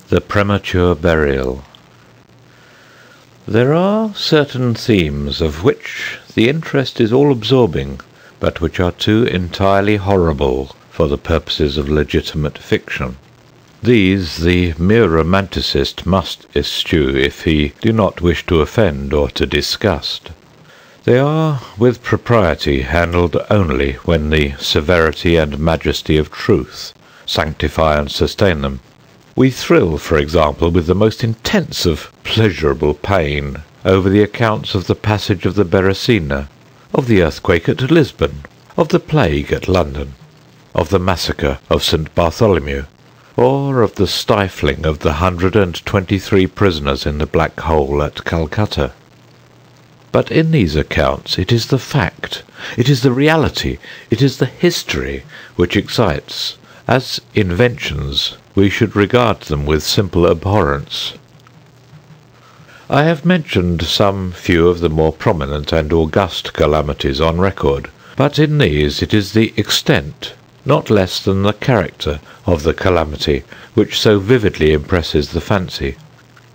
The premature burial. There are certain themes of which the interest is all-absorbing, but which are too entirely horrible for the purposes of legitimate fiction. These the mere romanticist must eschew if he do not wish to offend or to disgust. They are, with propriety, handled only when the severity and majesty of truth sanctify and sustain them. We thrill, for example, with the most intense of pleasurable pain over the accounts of the passage of the Beresina, of the earthquake at Lisbon, of the plague at London, of the massacre of St. Bartholomew, or of the stifling of the 123 prisoners in the Black Hole at Calcutta. But in these accounts it is the fact, it is the reality, it is the history which excites. As inventions, we should regard them with simple abhorrence. I have mentioned some few of the more prominent and august calamities on record, but in these it is the extent, not less than the character, of the calamity which so vividly impresses the fancy.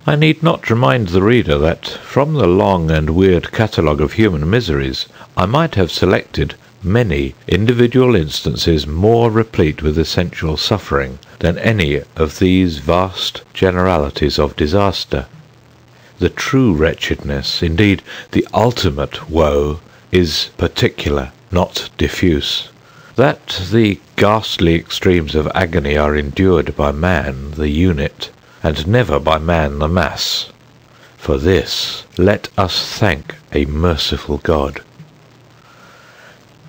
I need not remind the reader that, from the long and weird catalogue of human miseries, I might have selected many individual instances more replete with essential suffering than any of these vast generalities of disaster. The true wretchedness, indeed the ultimate woe, is particular, not diffuse. That the ghastly extremes of agony are endured by man, the unit, and never by man, the mass. For this let us thank a merciful God.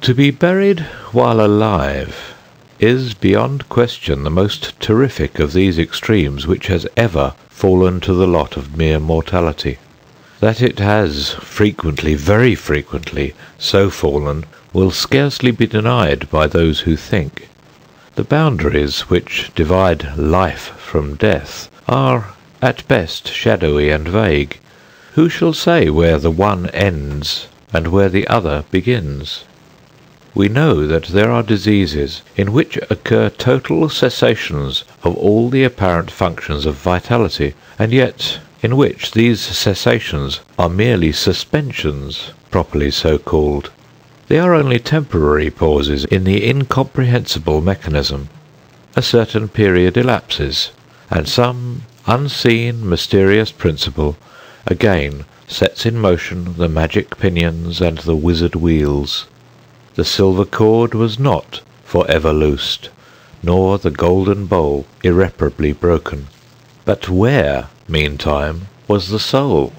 To be buried while alive is beyond question the most terrific of these extremes which has ever fallen to the lot of mere mortality. That it has frequently, very frequently, so fallen will scarcely be denied by those who think. The boundaries which divide life from death are at best shadowy and vague. Who shall say where the one ends and where the other begins? We know that there are diseases in which occur total cessations of all the apparent functions of vitality, and yet in which these cessations are merely suspensions, properly so called. They are only temporary pauses in the incomprehensible mechanism. A certain period elapses, and some unseen, mysterious principle again sets in motion the magic pinions and the wizard wheels. The silver cord was not for ever loosed, nor the golden bowl irreparably broken. But where, meantime, was the soul?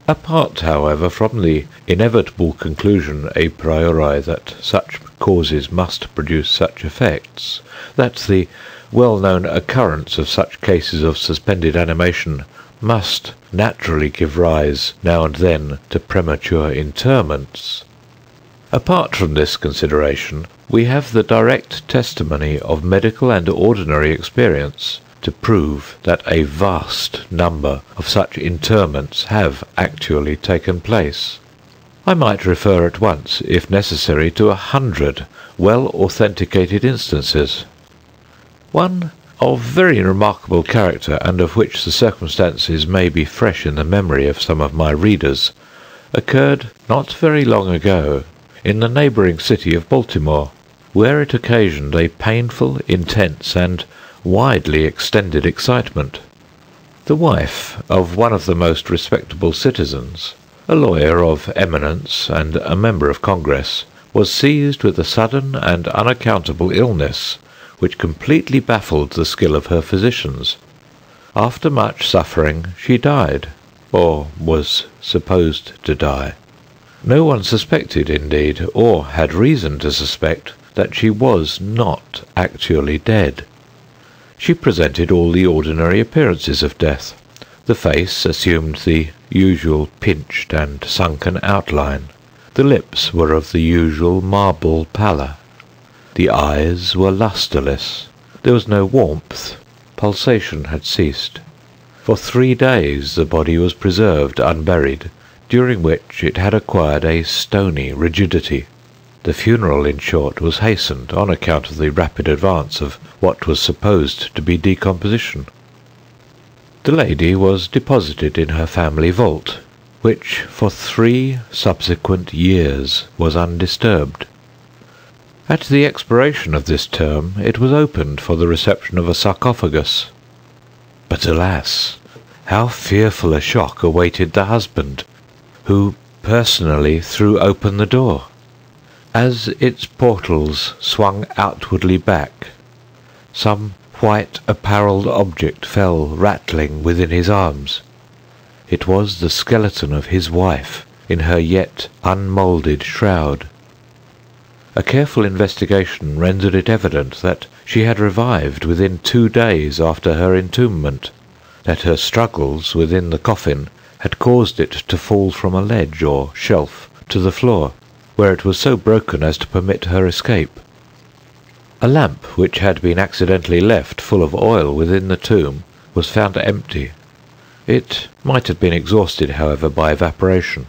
Apart, however, from the inevitable conclusion a priori that such causes must produce such effects, that the well-known occurrence of such cases of suspended animation must naturally give rise now and then to premature interments, apart from this consideration, we have the direct testimony of medical and ordinary experience to prove that a vast number of such interments have actually taken place. I might refer at once, if necessary, to 100 well-authenticated instances. One of very remarkable character, and of which the circumstances may be fresh in the memory of some of my readers, occurred not very long ago in the neighbouring city of Baltimore, where it occasioned a painful, intense, and widely extended excitement. The wife of one of the most respectable citizens, a lawyer of eminence and a member of Congress, was seized with a sudden and unaccountable illness which completely baffled the skill of her physicians. After much suffering she died, or was supposed to die. No one suspected, indeed, or had reason to suspect, that she was not actually dead. She presented all the ordinary appearances of death. The face assumed the usual pinched and sunken outline. The lips were of the usual marble pallor. The eyes were lustreless. There was no warmth. Pulsation had ceased. For 3 days the body was preserved unburied, during which it had acquired a stony rigidity. The funeral, in short, was hastened on account of the rapid advance of what was supposed to be decomposition. The lady was deposited in her family vault, which for 3 subsequent years was undisturbed. At the expiration of this term it was opened for the reception of a sarcophagus. But alas, how fearful a shock awaited the husband, who personally threw open the door! As its portals swung outwardly back, some white apparelled object fell rattling within his arms. It was the skeleton of his wife in her yet unmoulded shroud. A careful investigation rendered it evident that she had revived within 2 days after her entombment, that her struggles within the coffin had caused it to fall from a ledge or shelf to the floor, where it was so broken as to permit her escape. A lamp which had been accidentally left full of oil within the tomb was found empty. It might have been exhausted, however, by evaporation.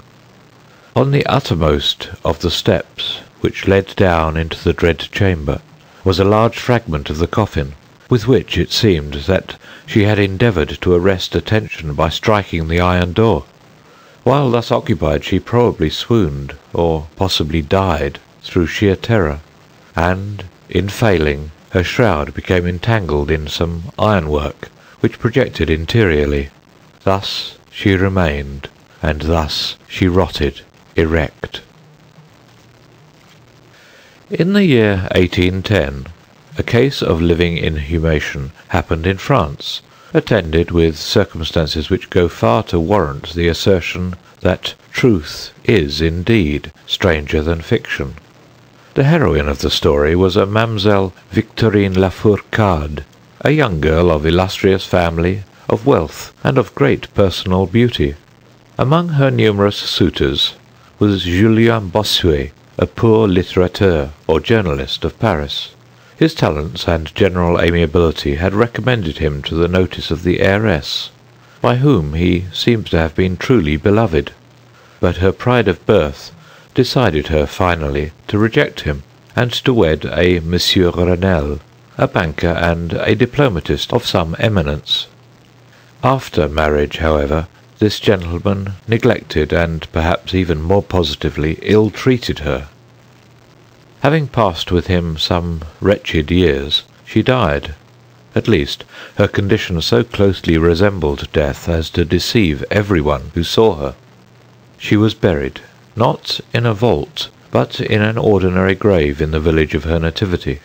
On the uttermost of the steps which led down into the dread chamber was a large fragment of the coffin, with which it seemed that she had endeavoured to arrest attention by striking the iron door. While thus occupied she probably swooned, or possibly died, through sheer terror, and, in failing, her shroud became entangled in some ironwork which projected interiorly. Thus she remained, and thus she rotted, erect. In the year 1810, a case of living inhumation happened in France, attended with circumstances which go far to warrant the assertion that truth is indeed stranger than fiction. The heroine of the story was a Mademoiselle Victorine Lafourcade, a young girl of illustrious family, of wealth, and of great personal beauty. Among her numerous suitors was Julien Bossuet, a poor litterateur, or journalist of Paris. His talents and general amiability had recommended him to the notice of the heiress, by whom he seems to have been truly beloved, but her pride of birth decided her finally to reject him, and to wed a Monsieur Renelle, a banker and a diplomatist of some eminence. After marriage, however, this gentleman neglected and perhaps even more positively ill-treated her. Having passed with him some wretched years, she died. At least, her condition so closely resembled death as to deceive everyone who saw her. She was buried, not in a vault, but in an ordinary grave in the village of her nativity.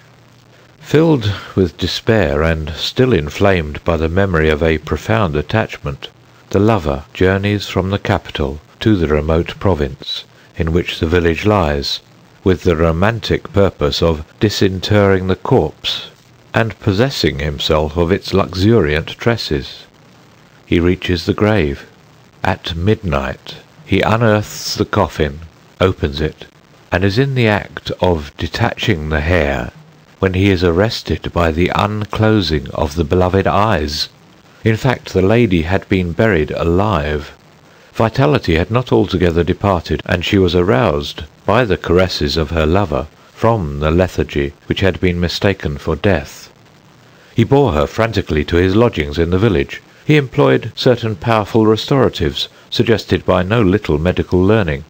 Filled with despair and still inflamed by the memory of a profound attachment, the lover journeys from the capital to the remote province in which the village lies, with the romantic purpose of disinterring the corpse and possessing himself of its luxuriant tresses. He reaches the grave. At midnight he unearths the coffin, opens it, and is in the act of detaching the hair when he is arrested by the unclosing of the beloved eyes. In fact, the lady had been buried alive. Vitality had not altogether departed, and she was aroused by the caresses of her lover from the lethargy which had been mistaken for death. He bore her frantically to his lodgings in the village. He employed certain powerful restoratives, suggested by no little medical learning.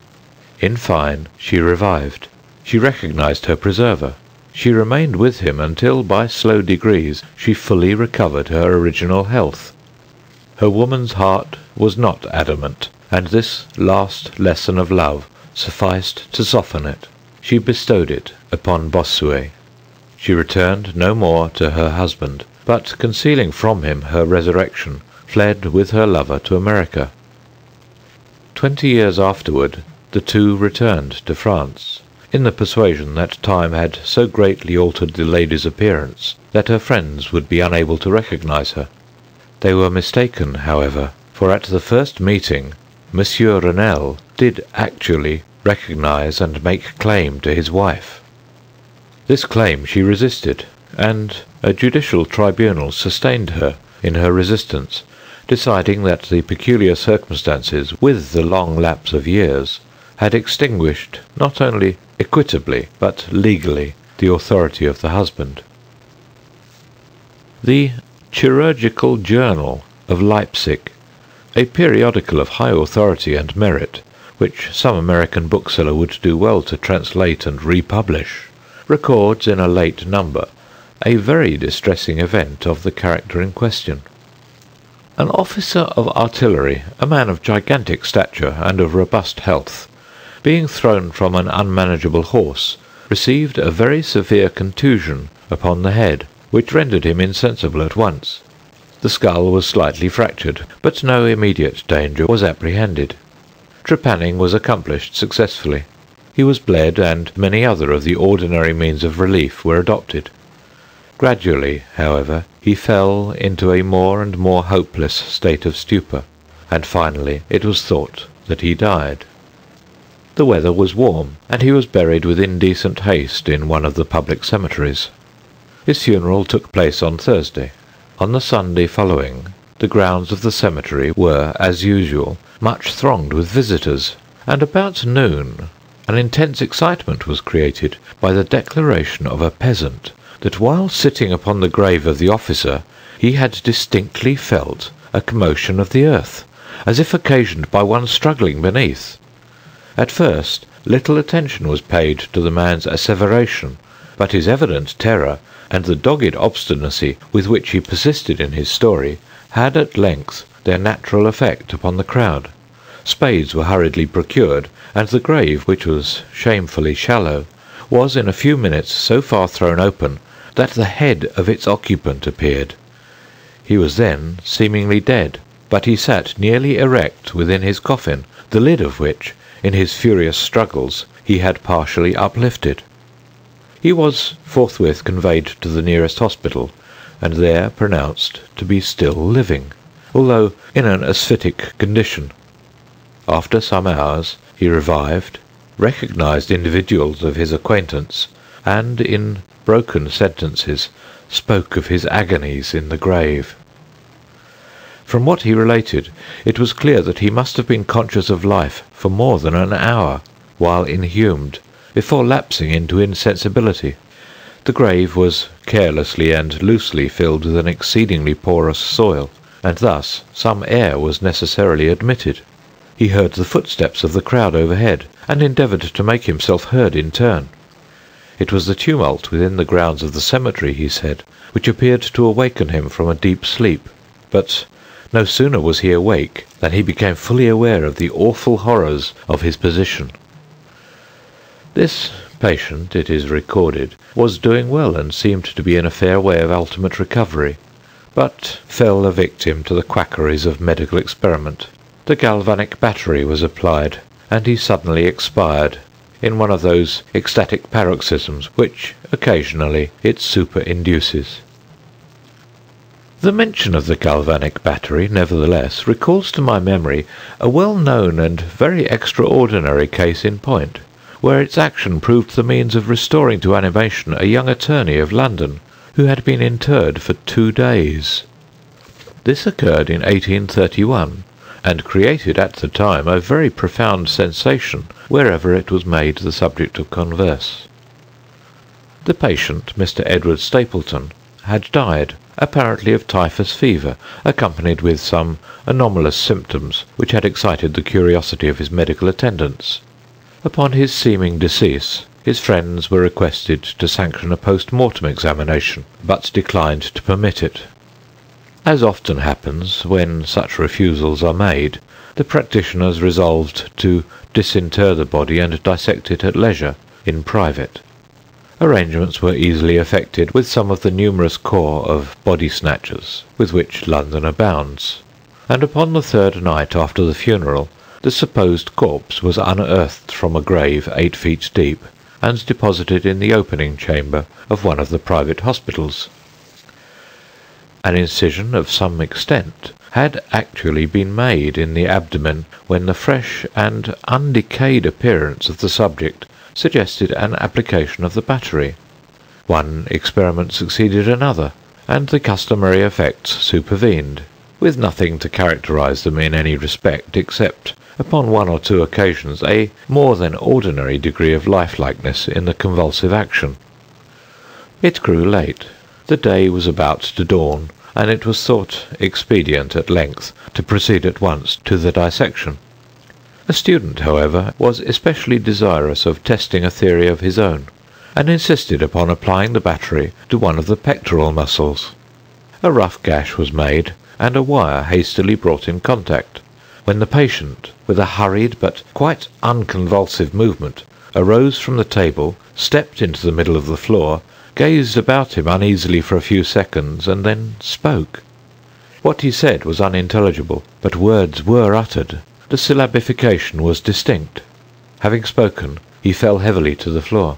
In fine, she revived. She recognized her preserver. She remained with him until, by slow degrees, she fully recovered her original health. Her woman's heart was not adamant, and this last lesson of love sufficed to soften it. She bestowed it upon Bossuet. She returned no more to her husband, but, concealing from him her resurrection, fled with her lover to America. 20 years afterward, the two returned to France, in the persuasion that time had so greatly altered the lady's appearance that her friends would be unable to recognize her. They were mistaken, however, for at the first meeting Monsieur Renelle did actually recognize and make claim to his wife. This claim she resisted, and a judicial tribunal sustained her in her resistance, deciding that the peculiar circumstances, with the long lapse of years, had extinguished not only equitably but legally the authority of the husband. The Chirurgical Journal of Leipzig, a periodical of high authority and merit, which some American bookseller would do well to translate and republish, records in a late number a very distressing event of the character in question. An officer of artillery, a man of gigantic stature and of robust health, being thrown from an unmanageable horse, received a very severe contusion upon the head, which rendered him insensible at once. The skull was slightly fractured, but no immediate danger was apprehended. Trepanning was accomplished successfully. He was bled, and many other of the ordinary means of relief were adopted. Gradually, however, he fell into a more and more hopeless state of stupor, and finally it was thought that he died. The weather was warm, and he was buried with indecent haste in one of the public cemeteries. His funeral took place on Thursday. On the Sunday following, the grounds of the cemetery were, as usual, much thronged with visitors, and about noon an intense excitement was created by the declaration of a peasant that while sitting upon the grave of the officer he had distinctly felt a commotion of the earth, as if occasioned by one struggling beneath. At first little attention was paid to the man's asseveration, but his evident terror and the dogged obstinacy with which he persisted in his story had at length their natural effect upon the crowd. Spades were hurriedly procured, and the grave, which was shamefully shallow, was in a few minutes so far thrown open that the head of its occupant appeared. He was then seemingly dead, but he sat nearly erect within his coffin, the lid of which, in his furious struggles, he had partially uplifted. He was forthwith conveyed to the nearest hospital, and there pronounced to be still living, although in an asphytic condition. After some hours he revived, recognized individuals of his acquaintance, and in broken sentences spoke of his agonies in the grave. From what he related, it was clear that he must have been conscious of life for more than an hour, while inhumed, before lapsing into insensibility. The grave was carelessly and loosely filled with an exceedingly porous soil, and thus some air was necessarily admitted. He heard the footsteps of the crowd overhead, and endeavoured to make himself heard in turn. It was the tumult within the grounds of the cemetery, he said, which appeared to awaken him from a deep sleep. But no sooner was he awake than he became fully aware of the awful horrors of his position. This patient, it is recorded, was doing well and seemed to be in a fair way of ultimate recovery, but fell a victim to the quackeries of medical experiment. The galvanic battery was applied, and he suddenly expired in one of those ecstatic paroxysms which occasionally it superinduces. The mention of the galvanic battery, nevertheless, recalls to my memory a well-known and very extraordinary case in point, where its action proved the means of restoring to animation a young attorney of London, who had been interred for 2 days. This occurred in 1831, and created at the time a very profound sensation wherever it was made the subject of converse. The patient, Mr. Edward Stapleton, had died, apparently of typhus fever, accompanied with some anomalous symptoms which had excited the curiosity of his medical attendants. Upon his seeming decease, his friends were requested to sanction a post-mortem examination, but declined to permit it. As often happens when such refusals are made, the practitioners resolved to disinter the body and dissect it at leisure, in private. Arrangements were easily effected with some of the numerous corps of body-snatchers with which London abounds, and upon the 3rd night after the funeral, the supposed corpse was unearthed from a grave 8 feet deep, and deposited in the opening chamber of one of the private hospitals. An incision of some extent had actually been made in the abdomen when the fresh and undecayed appearance of the subject suggested an application of the battery. One experiment succeeded another, and the customary effects supervened. with nothing to characterize them in any respect except, upon one or two occasions, a more than ordinary degree of lifelikeness in the convulsive action. It grew late. The day was about to dawn, and it was thought expedient at length to proceed at once to the dissection. A student, however, was especially desirous of testing a theory of his own, and insisted upon applying the battery to one of the pectoral muscles. A rough gash was made, and a wire hastily brought in contact, when the patient, with a hurried but quite unconvulsive movement, arose from the table, stepped into the middle of the floor, gazed about him uneasily for a few seconds, and then spoke. What he said was unintelligible, but words were uttered. The syllabification was distinct. Having spoken, he fell heavily to the floor.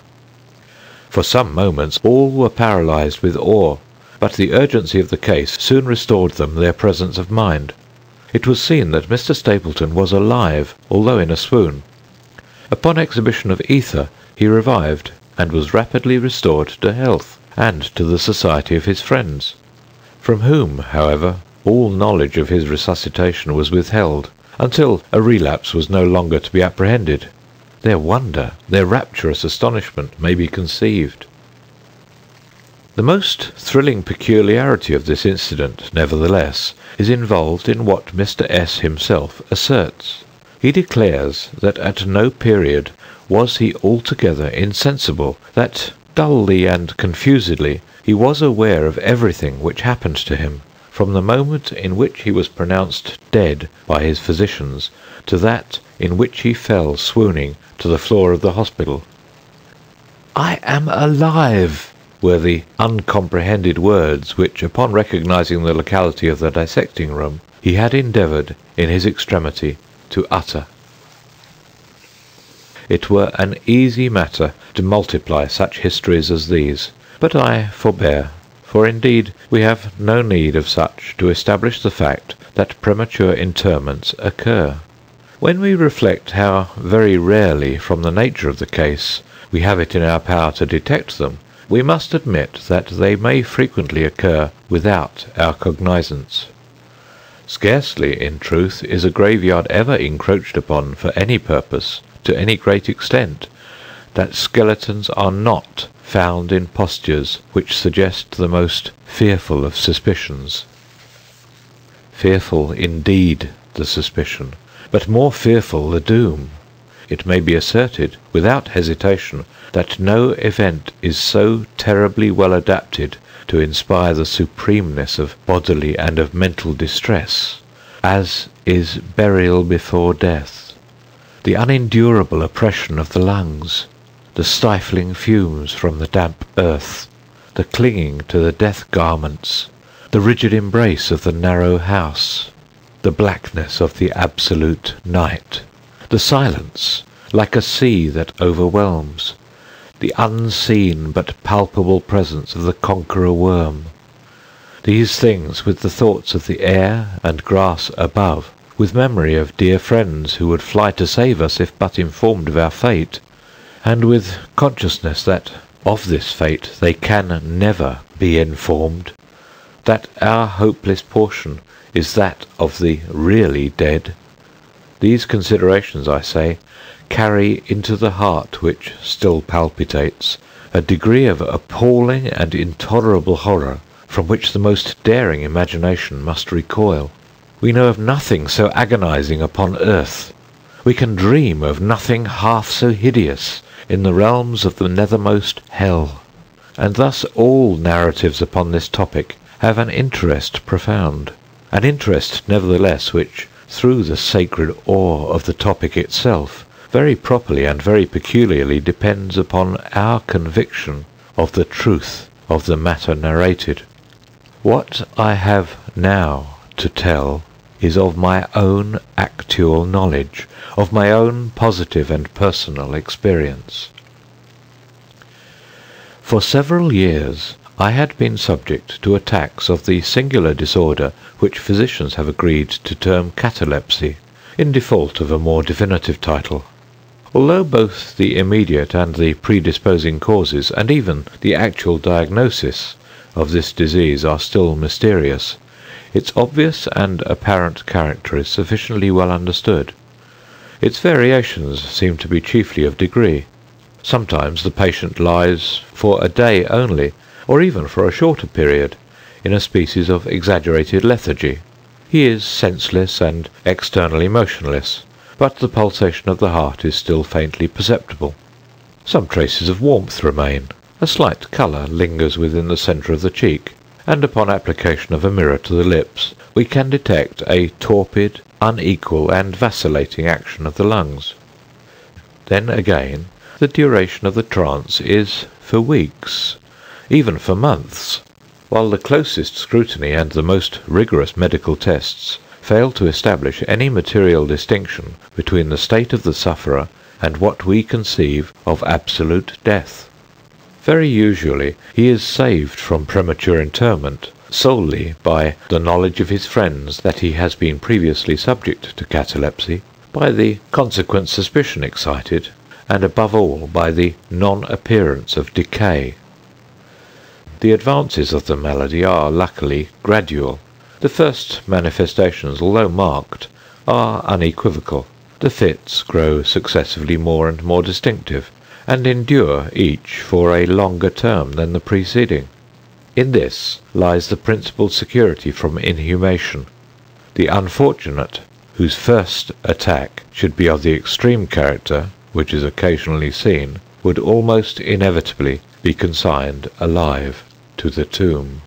For some moments all were paralysed with awe, but the urgency of the case soon restored them their presence of mind. It was seen that Mr. Stapleton was alive, although in a swoon. Upon exhibition of ether he revived, and was rapidly restored to health, and to the society of his friends, from whom, however, all knowledge of his resuscitation was withheld, until a relapse was no longer to be apprehended. Their wonder, their rapturous astonishment, may be conceived. The most thrilling peculiarity of this incident, nevertheless, is involved in what Mr. S. himself asserts. He declares that at no period was he altogether insensible, that dully and confusedly he was aware of everything which happened to him, from the moment in which he was pronounced dead by his physicians to that in which he fell swooning to the floor of the hospital. "I am alive!" were the uncomprehended words which, upon recognising the locality of the dissecting room, he had endeavoured, in his extremity, to utter. It were an easy matter to multiply such histories as these, but I forbear, for indeed we have no need of such to establish the fact that premature interments occur. When we reflect how very rarely, from the nature of the case, we have it in our power to detect them, we must admit that they may frequently occur without our cognizance. Scarcely, in truth, is a graveyard ever encroached upon for any purpose, to any great extent, that skeletons are not found in postures which suggest the most fearful of suspicions. Fearful indeed the suspicion, but more fearful the doom. It may be asserted, without hesitation, that no event is so terribly well adapted to inspire the supremeness of bodily and of mental distress, as is burial before death. The unendurable oppression of the lungs, the stifling fumes from the damp earth, the clinging to the death garments, the rigid embrace of the narrow house, the blackness of the absolute night, the silence, like a sea that overwhelms, the unseen but palpable presence of the conqueror worm. These things, with the thoughts of the air and grass above, with memory of dear friends who would fly to save us if but informed of our fate, and with consciousness that of this fate they can never be informed, that our hopeless portion is that of the really dead, these considerations, I say, carry into the heart which still palpitates a degree of appalling and intolerable horror from which the most daring imagination must recoil. We know of nothing so agonizing upon earth. We can dream of nothing half so hideous in the realms of the nethermost hell. And thus all narratives upon this topic have an interest profound, an interest nevertheless which, through the sacred awe of the topic itself, very properly and very peculiarly depends upon our conviction of the truth of the matter narrated. What I have now to tell is of my own actual knowledge, of my own positive and personal experience. For several years I had been subject to attacks of the singular disorder which physicians have agreed to term catalepsy, in default of a more definitive title. Although both the immediate and the predisposing causes, and even the actual diagnosis, of this disease are still mysterious, Its obvious and apparent character is sufficiently well understood. Its variations seem to be chiefly of degree. Sometimes the patient lies for a day only, or even for a shorter period, in a species of exaggerated lethargy. He is senseless and externally motionless, but the pulsation of the heart is still faintly perceptible. Some traces of warmth remain, a slight colour lingers within the centre of the cheek, and upon application of a mirror to the lips we can detect a torpid, unequal and vacillating action of the lungs. Then again, the duration of the trance is for weeks, even for months, while the closest scrutiny and the most rigorous medical tests fail to establish any material distinction between the state of the sufferer and what we conceive of absolute death. Very usually he is saved from premature interment solely by the knowledge of his friends that he has been previously subject to catalepsy, by the consequent suspicion excited, and above all by the non-appearance of decay. The advances of the malady are, luckily, gradual. The first manifestations, although marked, are unequivocal. The fits grow successively more and more distinctive, and endure each for a longer term than the preceding. In this lies the principal security from inhumation. The unfortunate, whose first attack should be of the extreme character which is occasionally seen, would almost inevitably be consigned alive to the tomb.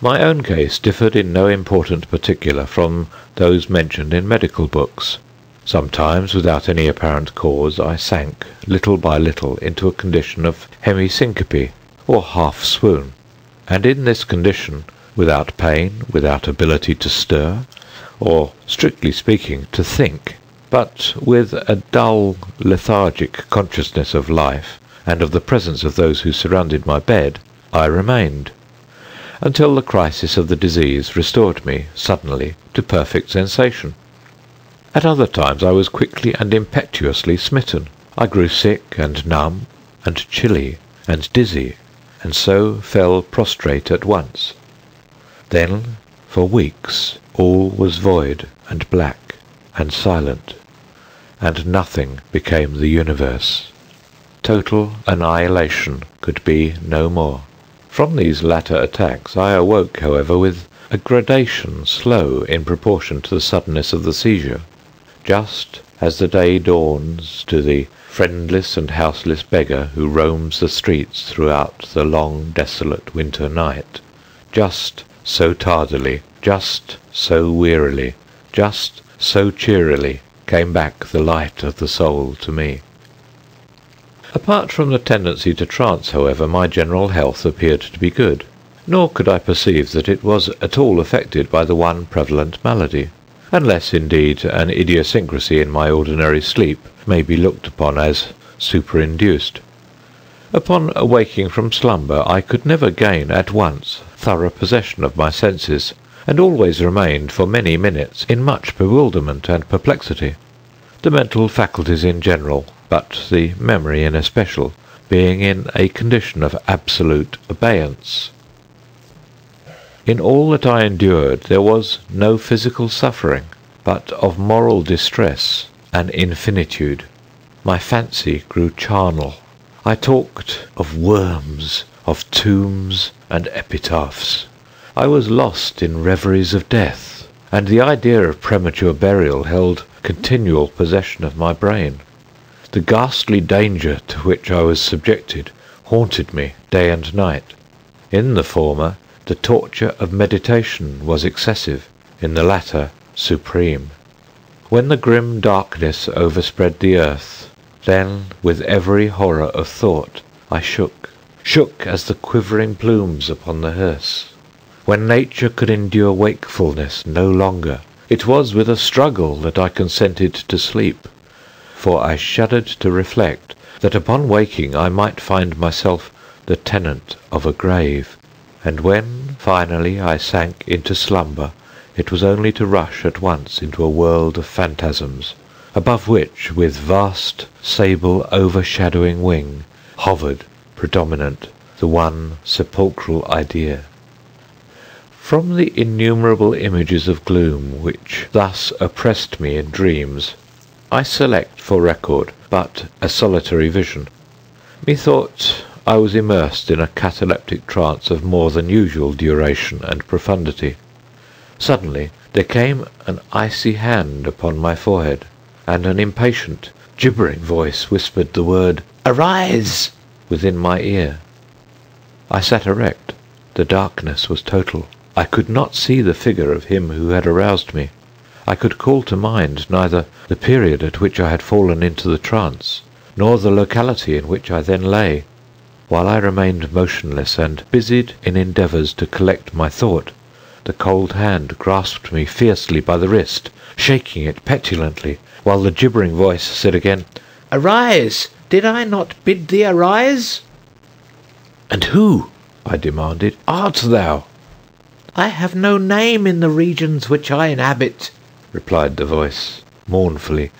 My own case differed in no important particular from those mentioned in medical books. Sometimes, without any apparent cause, I sank, little by little, into a condition of hemi-syncope, or half-swoon, and in this condition, without pain, without ability to stir, or, strictly speaking, to think, but with a dull, lethargic consciousness of life, and of the presence of those who surrounded my bed, I remained, until the crisis of the disease restored me, suddenly, to perfect sensation. At other times I was quickly and impetuously smitten. I grew sick and numb, and chilly, and dizzy, and so fell prostrate at once. Then, for weeks, all was void, and black, and silent, and nothing became the universe. Total annihilation could be no more. From these latter attacks I awoke, however, with a gradation slow in proportion to the suddenness of the seizure. Just as the day dawns to the friendless and houseless beggar who roams the streets throughout the long, desolate winter night, just so tardily, just so wearily, just so cheerily came back the light of the soul to me. Apart from the tendency to trance, however, my general health appeared to be good, nor could I perceive that it was at all affected by the one prevalent malady, unless indeed an idiosyncrasy in my ordinary sleep may be looked upon as superinduced. Upon awaking from slumber I could never gain at once thorough possession of my senses, and always remained for many minutes in much bewilderment and perplexity, the mental faculties in general, but the memory in especial, being in a condition of absolute abeyance. In all that I endured there was no physical suffering, but of moral distress an infinitude. My fancy grew charnel. I talked of worms, of tombs and epitaphs. I was lost in reveries of death, and the idea of premature burial held continual possession of my brain. The ghastly danger to which I was subjected haunted me day and night. In the former, the torture of meditation was excessive, in the latter, supreme. When the grim darkness overspread the earth, then, with every horror of thought, I shook as the quivering plumes upon the hearse. When nature could endure wakefulness no longer, it was with a struggle that I consented to sleep, for I shuddered to reflect that upon waking I might find myself the tenant of a grave, and when finally I sank into slumber, it was only to rush at once into a world of phantasms, above which, with vast sable overshadowing wing, hovered, predominant, the one sepulchral idea. From the innumerable images of gloom which thus oppressed me in dreams, I select for record but a solitary vision. Methought I was immersed in a cataleptic trance of more than usual duration and profundity. Suddenly there came an icy hand upon my forehead, and an impatient, gibbering voice whispered the word "Arise!" within my ear. I sat erect. The darkness was total. I could not see the figure of him who had aroused me. I could call to mind neither the period at which I had fallen into the trance, nor the locality in which I then lay. While I remained motionless and busied in endeavours to collect my thought, the cold hand grasped me fiercely by the wrist, shaking it petulantly, while the gibbering voice said again, "Arise! Did I not bid thee arise?" "And who," I demanded, "art thou?" "I have no name in the regions which I inhabit," replied the voice, mournfully.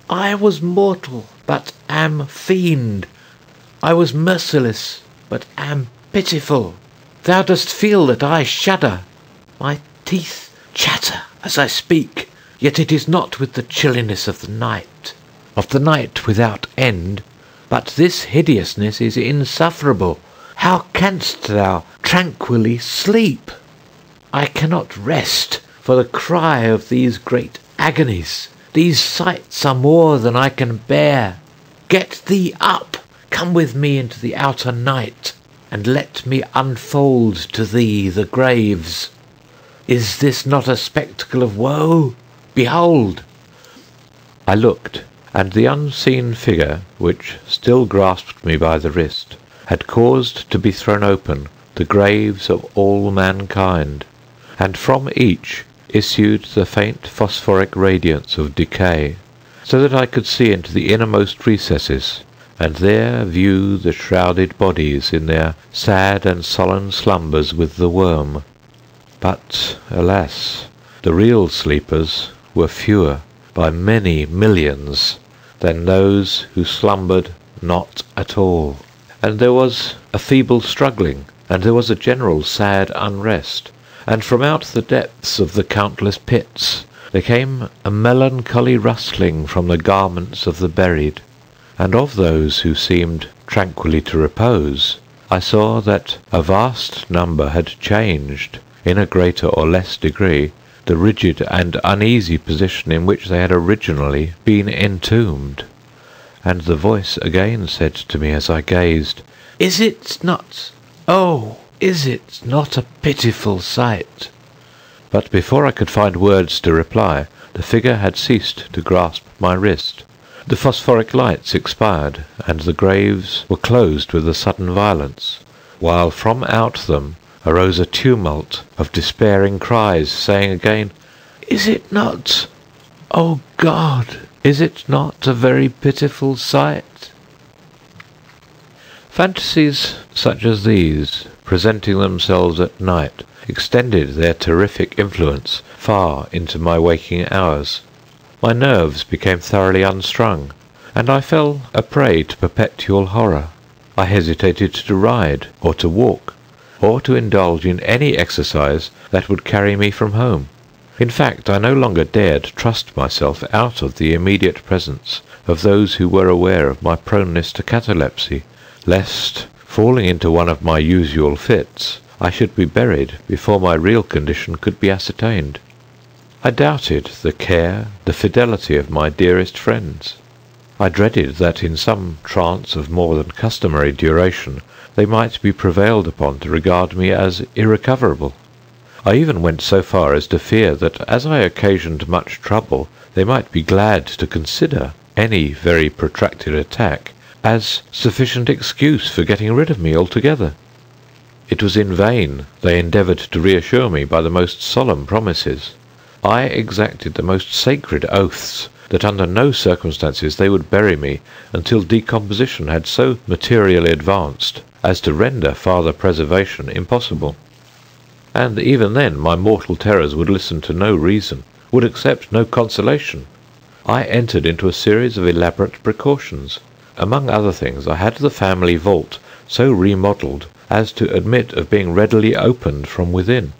"I was mortal, but am fiend. I was merciless, but am pitiful. Thou dost feel that I shudder. My teeth chatter as I speak, yet it is not with the chilliness of the night without end. But this hideousness is insufferable. How canst thou tranquilly sleep? I cannot rest for the cry of these great agonies. These sights are more than I can bear. Get thee up, come with me into the outer night, and let me unfold to thee the graves. Is this not a spectacle of woe? Behold!" I looked, and the unseen figure, which still grasped me by the wrist, had caused to be thrown open the graves of all mankind, and from each issued the faint phosphoric radiance of decay, so that I could see into the innermost recesses, and there view the shrouded bodies in their sad and solemn slumbers with the worm. But, alas, the real sleepers were fewer, by many millions, than those who slumbered not at all. And there was a feeble struggling, and there was a general sad unrest, and from out the depths of the countless pits there came a melancholy rustling from the garments of the buried, and of those who seemed tranquilly to repose, I saw that a vast number had changed, in a greater or less degree, the rigid and uneasy position in which they had originally been entombed. And the voice again said to me as I gazed, "Is it not a pitiful sight?" But before I could find words to reply, the figure had ceased to grasp my wrist. The phosphoric lights expired, and the graves were closed with a sudden violence, while from out them arose a tumult of despairing cries, saying again, "Is it not, O God, is it not a very pitiful sight?" Fantasies such as these, presenting themselves at night, extended their terrific influence far into my waking hours. My nerves became thoroughly unstrung, and I fell a prey to perpetual horror. I hesitated to ride, or to walk, or to indulge in any exercise that would carry me from home. In fact, I no longer dared trust myself out of the immediate presence of those who were aware of my proneness to catalepsy, lest, falling into one of my usual fits, I should be buried before my real condition could be ascertained. I doubted the care, the fidelity of my dearest friends. I dreaded that in some trance of more than customary duration they might be prevailed upon to regard me as irrecoverable. I even went so far as to fear that as I occasioned much trouble, they might be glad to consider any very protracted attack as sufficient excuse for getting rid of me altogether. It was in vain they endeavoured to reassure me by the most solemn promises. I exacted the most sacred oaths that under no circumstances they would bury me until decomposition had so materially advanced as to render farther preservation impossible. And even then my mortal terrors would listen to no reason, would accept no consolation. I entered into a series of elaborate precautions. Among other things, I had the family vault so remodelled as to admit of being readily opened from within.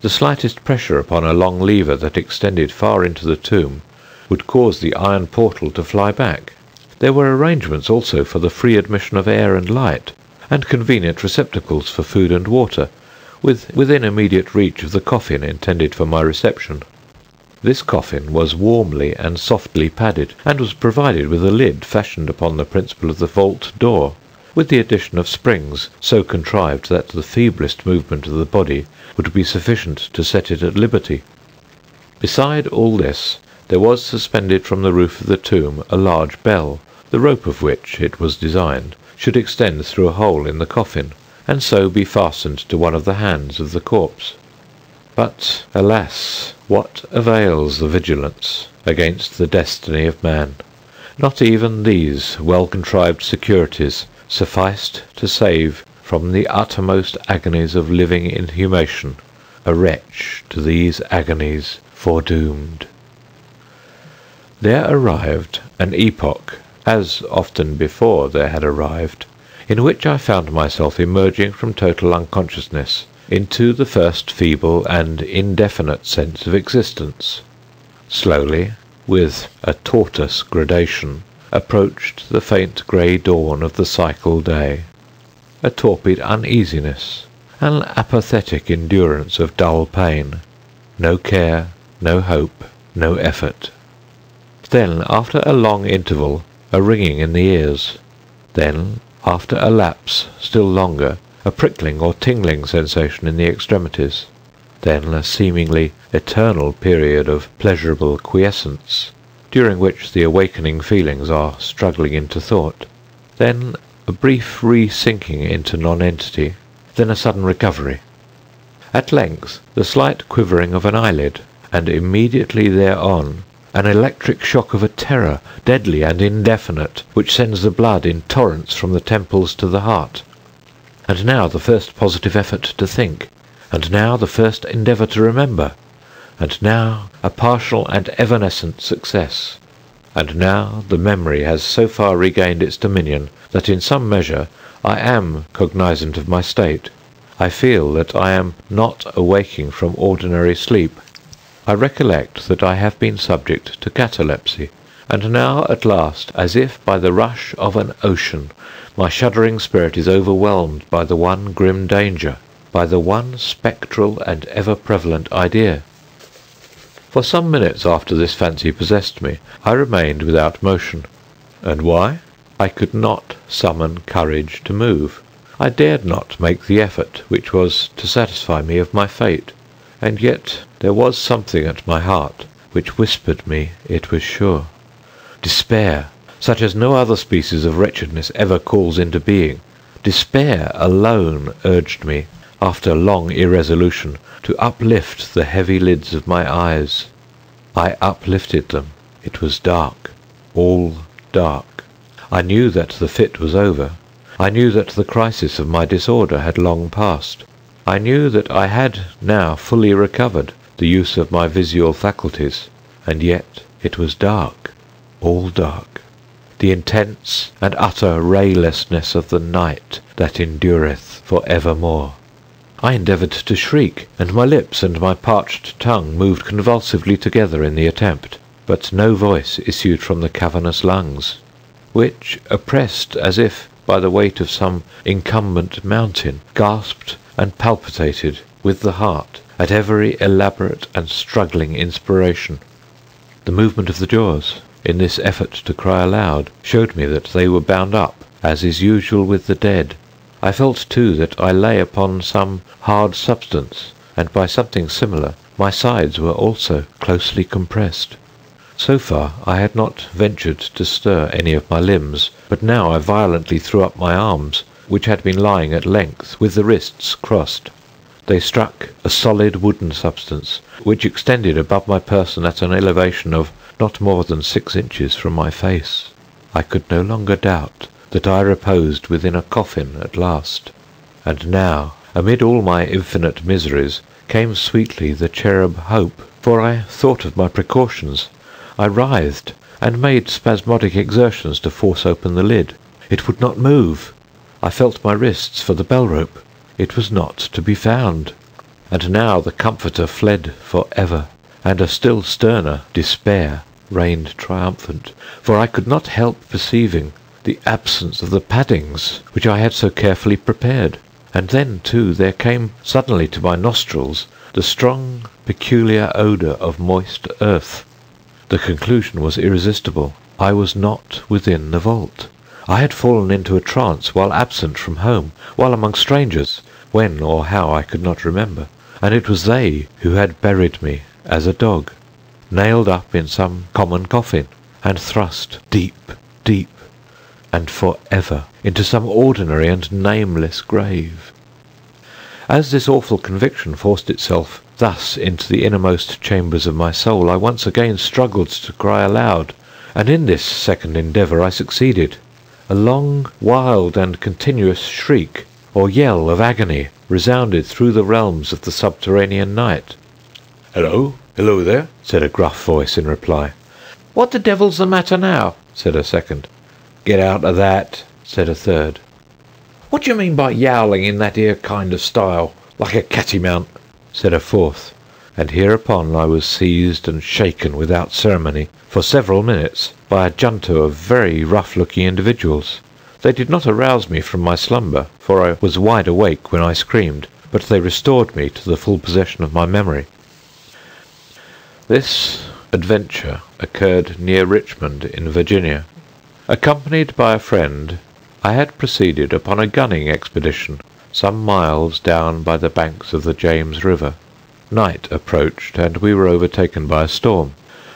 The slightest pressure upon a long lever that extended far into the tomb would cause the iron portal to fly back. There were arrangements also for the free admission of air and light, and convenient receptacles for food and water, within immediate reach of the coffin intended for my reception. This coffin was warmly and softly padded, and was provided with a lid fashioned upon the principle of the vault door, with the addition of springs so contrived that the feeblest movement of the body would be sufficient to set it at liberty. Beside all this, there was suspended from the roof of the tomb a large bell, the rope of which, it was designed, should extend through a hole in the coffin, and so be fastened to one of the hands of the corpse. But, alas, what avails the vigilance against the destiny of man? Not even these well-contrived securities sufficed to save from the uttermost agonies of living inhumation a wretch to these agonies foredoomed. There arrived an epoch, as often before there had arrived, in which I found myself emerging from total unconsciousness into the first feeble and indefinite sense of existence. Slowly, with a tortoise gradation, approached the faint grey dawn of the cycle day, a torpid uneasiness, an apathetic endurance of dull pain, no care, no hope, no effort. Then, after a long interval, a ringing in the ears. Then, after a lapse still longer, a prickling or tingling sensation in the extremities. Then a seemingly eternal period of pleasurable quiescence, during which the awakening feelings are struggling into thought. Then a brief re-sinking into nonentity. Then a sudden recovery. At length the slight quivering of an eyelid, and immediately thereon an electric shock of a terror, deadly and indefinite, which sends the blood in torrents from the temples to the heart. And now the first positive effort to think, and now the first endeavour to remember, and now a partial and evanescent success. And now the memory has so far regained its dominion that in some measure I am cognizant of my state. I feel that I am not awaking from ordinary sleep. I recollect that I have been subject to catalepsy, and now at last, as if by the rush of an ocean, my shuddering spirit is overwhelmed by the one grim danger, by the one spectral and ever-prevalent idea. For some minutes after this fancy possessed me, I remained without motion. And why? I could not summon courage to move. I dared not make the effort which was to satisfy me of my fate. And yet there was something at my heart which whispered me it was sure. Despair, such as no other species of wretchedness ever calls into being, despair alone urged me, after long irresolution, to uplift the heavy lids of my eyes. I uplifted them. It was dark, all dark. I knew that the fit was over. I knew that the crisis of my disorder had long passed. I knew that I had now fully recovered the use of my visual faculties, and yet it was dark, all dark, the intense and utter raylessness of the night that endureth for evermore. I endeavoured to shriek, and my lips and my parched tongue moved convulsively together in the attempt, but no voice issued from the cavernous lungs, which, oppressed as if by the weight of some incumbent mountain, gasped and palpitated with the heart at every elaborate and struggling inspiration. The movement of the jaws, in this effort to cry aloud, showed me that they were bound up, as is usual with the dead. I felt too that I lay upon some hard substance, and by something similar my sides were also closely compressed. So far I had not ventured to stir any of my limbs, but now I violently threw up my arms, which had been lying at length with the wrists crossed. They struck a solid wooden substance, which extended above my person at an elevation of not more than 6 inches from my face. I could no longer doubt that I reposed within a coffin at last. And now, amid all my infinite miseries, came sweetly the cherub hope, for I thought of my precautions. I writhed, and made spasmodic exertions to force open the lid. It would not move. I felt my wrists for the bell-rope. It was not to be found. and now the comforter fled for ever, and a still sterner despair reigned triumphant, for I could not help perceiving the absence of the paddings which I had so carefully prepared. And then, too, there came suddenly to my nostrils the strong, peculiar odour of moist earth. The conclusion was irresistible. I was not within the vault. I had fallen into a trance while absent from home, while among strangers, when or how I could not remember, and it was they who had buried me as a dog, nailed up in some common coffin, and thrust deep, deep, and for ever into some ordinary and nameless grave. As this awful conviction forced itself thus into the innermost chambers of my soul, I once again struggled to cry aloud, and in this second endeavour I succeeded. A long, wild, and continuous shriek, or yell of agony, resounded through the realms of the subterranean night. "Hello, hello there," said a gruff voice in reply. "What the devil's the matter now?" said a second. "Get out of that," said a third. "What do you mean by yowling in that 'ere kind of style, like a cattymount?" said a fourth, and hereupon I was seized and shaken without ceremony for several minutes by a junto of very rough-looking individuals. They did not arouse me from my slumber, for I was wide awake when I screamed, but they restored me to the full possession of my memory. This adventure occurred near Richmond in Virginia. Accompanied by a friend, I had proceeded upon a gunning expedition some miles down by the banks of the James River. Night approached, and we were overtaken by a storm.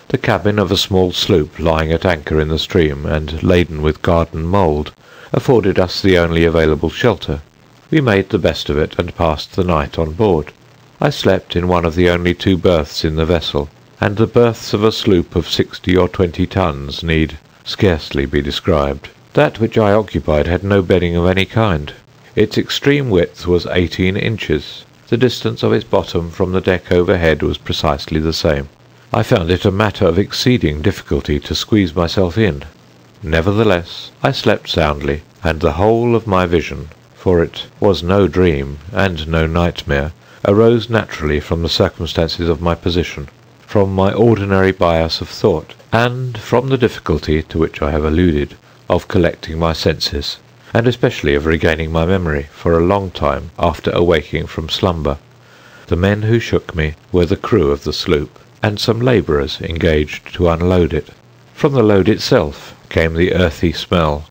The cabin of a small sloop lying at anchor in the stream, and laden with garden mould, afforded us the only available shelter. We made the best of it, and passed the night on board. I slept in one of the only 2 berths in the vessel, and the berths of a sloop of 60 or 20 tons need scarcely be described. That which I occupied had no bedding of any kind. Its extreme width was 18 inches. The distance of its bottom from the deck overhead was precisely the same. I found it a matter of exceeding difficulty to squeeze myself in. Nevertheless, I slept soundly, and the whole of my vision, for it was no dream and no nightmare, arose naturally from the circumstances of my position, from my ordinary bias of thought, and from the difficulty, to which I have alluded, of collecting my senses, and especially of regaining my memory for a long time after awaking from slumber. The men who shook me were the crew of the sloop, and some labourers engaged to unload it. From the load itself came the earthy smell.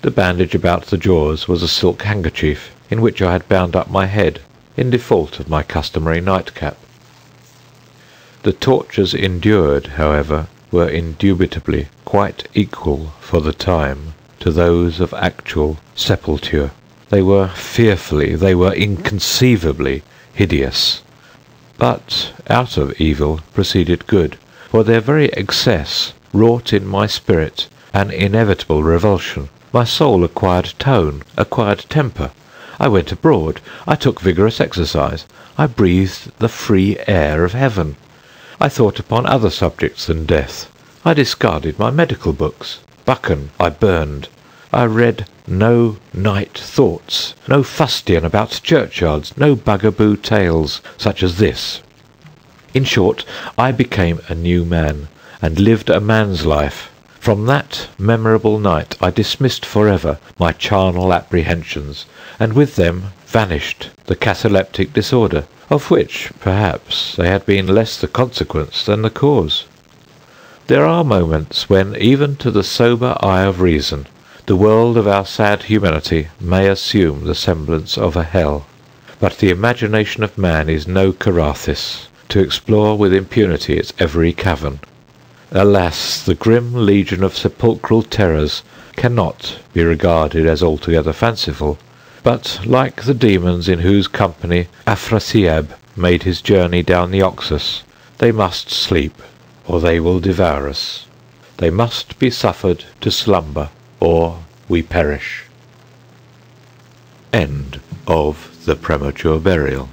The bandage about the jaws was a silk handkerchief, in which I had bound up my head, in default of my customary nightcap. The tortures endured, however, were indubitably quite equal for the time to those of actual sepulture. They were fearfully, they were inconceivably hideous. But out of evil proceeded good, for their very excess wrought in my spirit an inevitable revulsion. My soul acquired tone, acquired temper. I went abroad, I took vigorous exercise, I breathed the free air of heaven. I thought upon other subjects than death. I discarded my medical books. Buchan I burned. I read no night thoughts, no fustian about churchyards, no bugaboo tales such as this. In short, I became a new man, and lived a man's life. From that memorable night I dismissed for ever my charnel apprehensions, and with them vanished the cataleptic disorder, of which, perhaps, they had been less the consequence than the cause. There are moments when, even to the sober eye of reason, the world of our sad humanity may assume the semblance of a hell. But the imagination of man is no Carathis, to explore with impunity its every cavern. Alas, the grim legion of sepulchral terrors cannot be regarded as altogether fanciful, but, like the demons in whose company Afrasiab made his journey down the Oxus, they must sleep, or they will devour us. They must be suffered to slumber, or we perish. End of The Premature Burial.